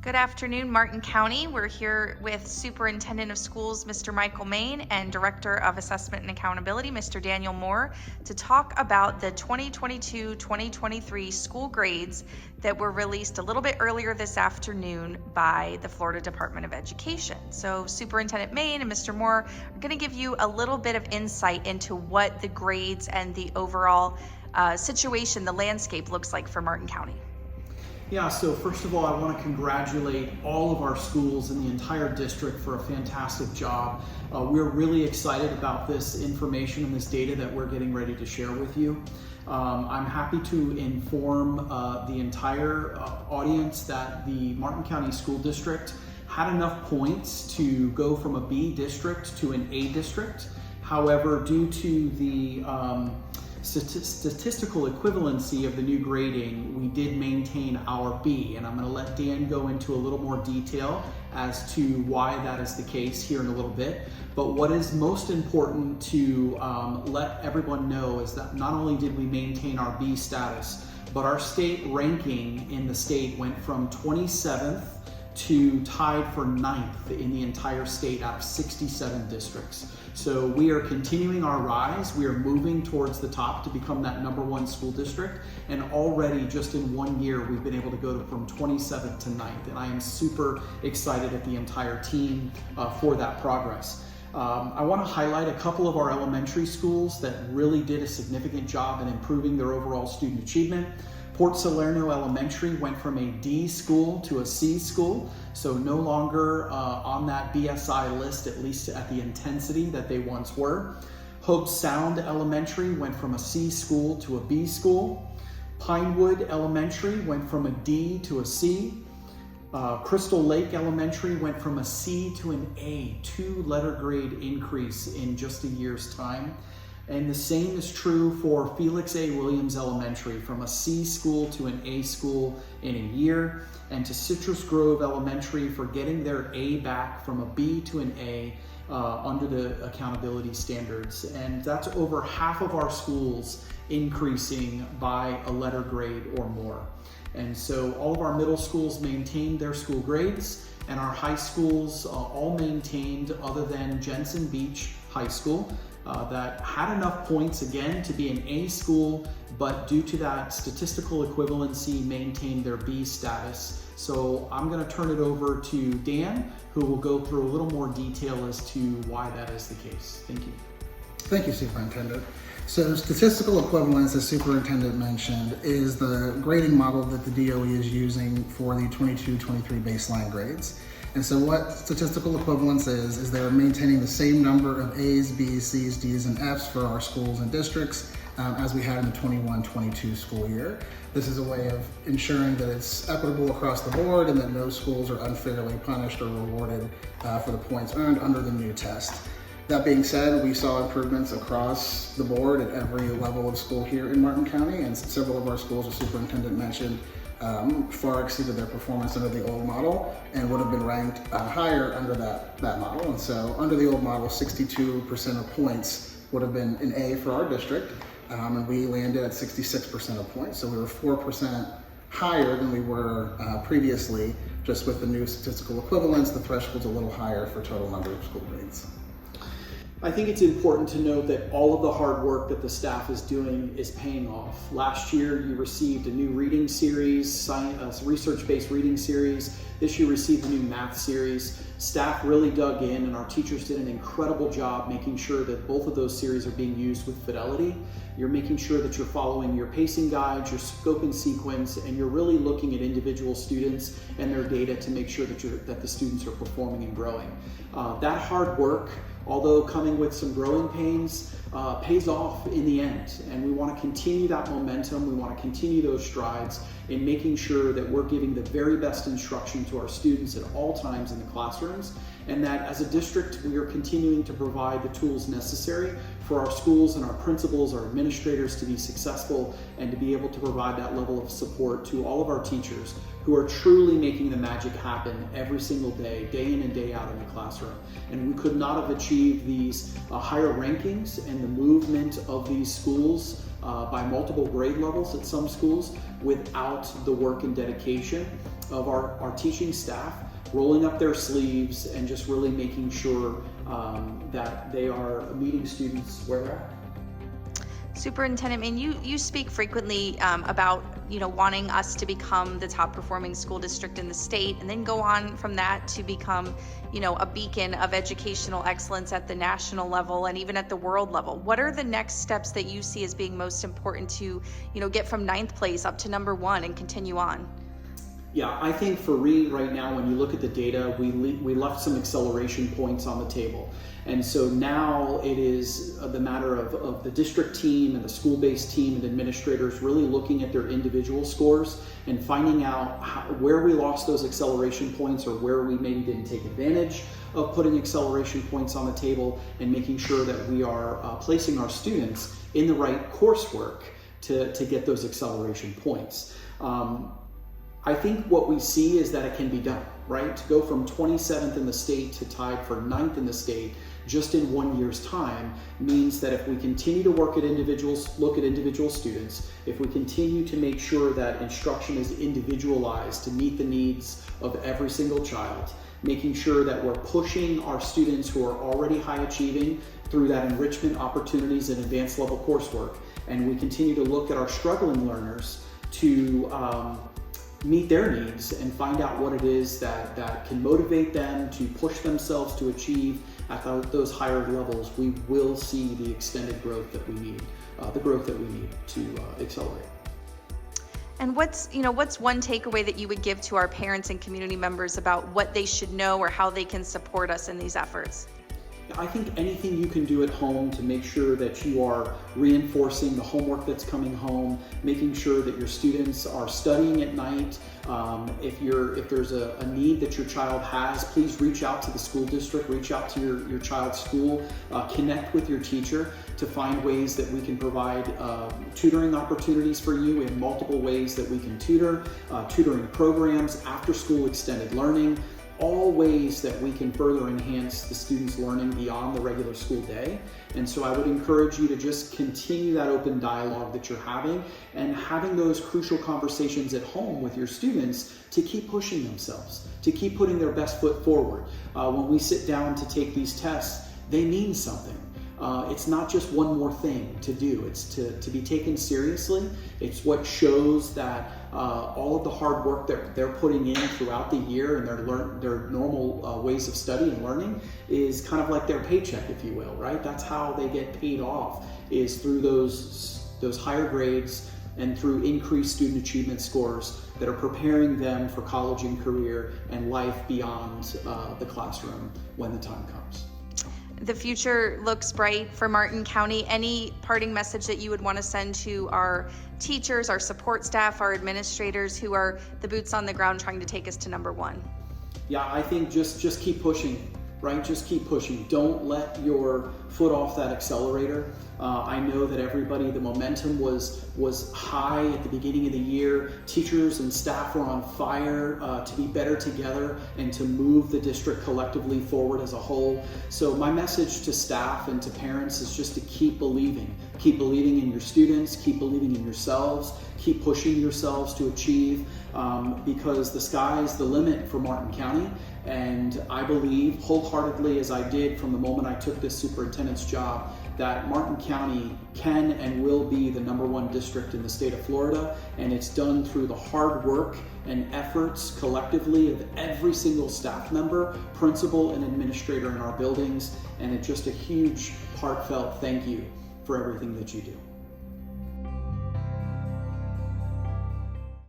Good afternoon, Martin County. We're here with Superintendent of Schools, Mr. Michael Main, and Director of Assessment and Accountability, Mr. Daniel Moore, to talk about the 2022-2023 school grades that were released a little bit earlier this afternoon by the Florida Department of Education. So Superintendent Main and Mr. Moore are going to give you a little bit of insight into what the grades and the overall situation, the landscape looks like for Martin County. Yeah, so first of all, I want to congratulate all of our schools in the entire district for a fantastic job. We're really excited about this information and this data that we're getting ready to share with you. I'm happy to inform the entire audience that the Martin County School District had enough points to go from a B district to an A district. However, due to the statistical equivalency of the new grading, we did maintain our B, and I'm going to let Dan go into a little more detail as to why that is the case here in a little bit. But what is most important to let everyone know is that not only did we maintain our B status, but our state ranking in the state went from 27th to tied for 9th in the entire state out of 67 districts. So we are continuing our rise. We are moving towards the top to become that #1 school district. And already just in 1 year, we've been able to go from 27th to 9th. And I am super excited at the entire team for that progress. I want to highlight a couple of our elementary schools that really did a significant job in improving their overall student achievement. Port Salerno Elementary went from a D school to a C school, so no longer on that BSI list, at least at the intensity that they once were. Hope Sound Elementary went from a C school to a B school. Pinewood Elementary went from a D to a C. Crystal Lake Elementary went from a C to an A, 2-letter grade increase in just a year's time. And the same is true for Felix A. Williams Elementary, from a C school to an A school in a year, and to Citrus Grove Elementary for getting their A back from a B to an A under the accountability standards. And that's over half of our schools increasing by a letter grade or more. And so all of our middle schools maintained their school grades, and our high schools all maintained, other than Jensen Beach High School, that had enough points again to be an A school, but due to that statistical equivalency maintained their B status. So I'm going to turn it over to Dan, who will go through a little more detail as to why that is the case. Thank you. Thank you, Superintendent. So statistical equivalence, as Superintendent mentioned, is the grading model that the DOE is using for the 22-23 baseline grades. And so what statistical equivalence is they're maintaining the same number of A's, B's, C's, D's, and F's for our schools and districts as we had in the 21-22 school year. This is a way of ensuring that it's equitable across the board and that no schools are unfairly punished or rewarded for the points earned under the new test. That being said, we saw improvements across the board at every level of school here in Martin County, and several of our schools, as Superintendent mentioned, far exceeded their performance under the old model and would have been ranked higher under that model. And so under the old model, 62% of points would have been an A for our district, and we landed at 66% of points. So we were 4% higher than we were previously. Just with the new statistical equivalence, the threshold's a little higher for total number of school grades. I think it's important to note that all of the hard work that the staff is doing is paying off. Last year, you received a new reading series, a research-based reading series. This year, received a new math series. Staff really dug in, and our teachers did an incredible job making sure that both of those series are being used with fidelity. You're making sure that you're following your pacing guides, your scope and sequence, and you're really looking at individual students and their data to make sure that the students are performing and growing. That hard work, although coming with some growing pains, pays off in the end. And we want to continue that momentum. We want to continue those strides in making sure that we're giving the very best instruction to our students at all times in the classrooms, and that as a district, we are continuing to provide the tools necessary for our schools and our principals, our administrators to be successful and to be able to provide that level of support to all of our teachers who are truly making the magic happen every single day, day in and day out in the classroom. And we could not have achieved these higher rankings and the movement of these schools by multiple grade levels at some schools without the work and dedication our teaching staff rolling up their sleeves and just really making sure that they are meeting students where they're at. Superintendent Main, you speak frequently about wanting us to become the top performing school district in the state, and then go on from that to become a beacon of educational excellence at the national level and even at the world level. What are the next steps that you see as being most important to get from 9th place up to number 1 and continue on? Yeah, I think for Reed right now, when you look at the data, we left some acceleration points on the table. And so now it is the matter of the district team and the school-based team and administrators really looking at their individual scores and finding out where we lost those acceleration points or where we maybe didn't take advantage of putting acceleration points on the table, and making sure that we are placing our students in the right coursework to get those acceleration points. I think what we see is that it can be done, right? To go from 27th in the state to tied for 9th in the state just in 1 year's time means that if we continue to look at individual students, if we continue to make sure that instruction is individualized to meet the needs of every single child, making sure that we're pushing our students who are already high achieving through that enrichment opportunities and advanced level coursework, and we continue to look at our struggling learners to meet their needs and find out what it is that can motivate them to push themselves to achieve at those higher levels, we will see the extended growth that we need, to accelerate. And what's one takeaway that you would give to our parents and community members about what they should know or how they can support us in these efforts? I think anything you can do at home to make sure that you are reinforcing the homework that's coming home, making sure that your students are studying at night. If there's a need that your child has, please reach out to the school district, reach out to your child's school, connect with your teacher to find ways that we can provide tutoring opportunities for you. We have multiple ways that we can tutor, tutoring programs, after school extended learning, all ways that we can further enhance the students' learning beyond the regular school day. And so I would encourage you to just continue that open dialogue that you're having and having those crucial conversations at home with your students to keep pushing themselves, to keep putting their best foot forward. When we sit down to take these tests, they mean something. It's not just one more thing to do. It's to be taken seriously. It's what shows that all of the hard work that they're putting in throughout the year and their normal ways of study and learning is kind of like their paycheck, if you will, right? That's how they get paid off, is through those higher grades and through increased student achievement scores that are preparing them for college and career and life beyond the classroom when the time comes. The future looks bright for Martin County. Any parting message that you would want to send to our teachers, our support staff, our administrators who are the boots on the ground trying to take us to number 1? Yeah, I think just keep pushing, right? Just keep pushing. Don't let your foot off that accelerator. I know that everybody, the momentum was high at the beginning of the year. Teachers and staff were on fire to be better together and to move the district collectively forward as a whole. So my message to staff and to parents is just to keep believing. Keep believing in your students, keep believing in yourselves, keep pushing yourselves to achieve, because the sky's the limit for Martin County. And I believe wholeheartedly, as I did from the moment I took this superintendent's job, that Martin County can and will be the number 1 district in the state of Florida, and it's done through the hard work and efforts collectively of every single staff member, principal, and administrator in our buildings, and it's just a huge heartfelt thank you for everything that you do.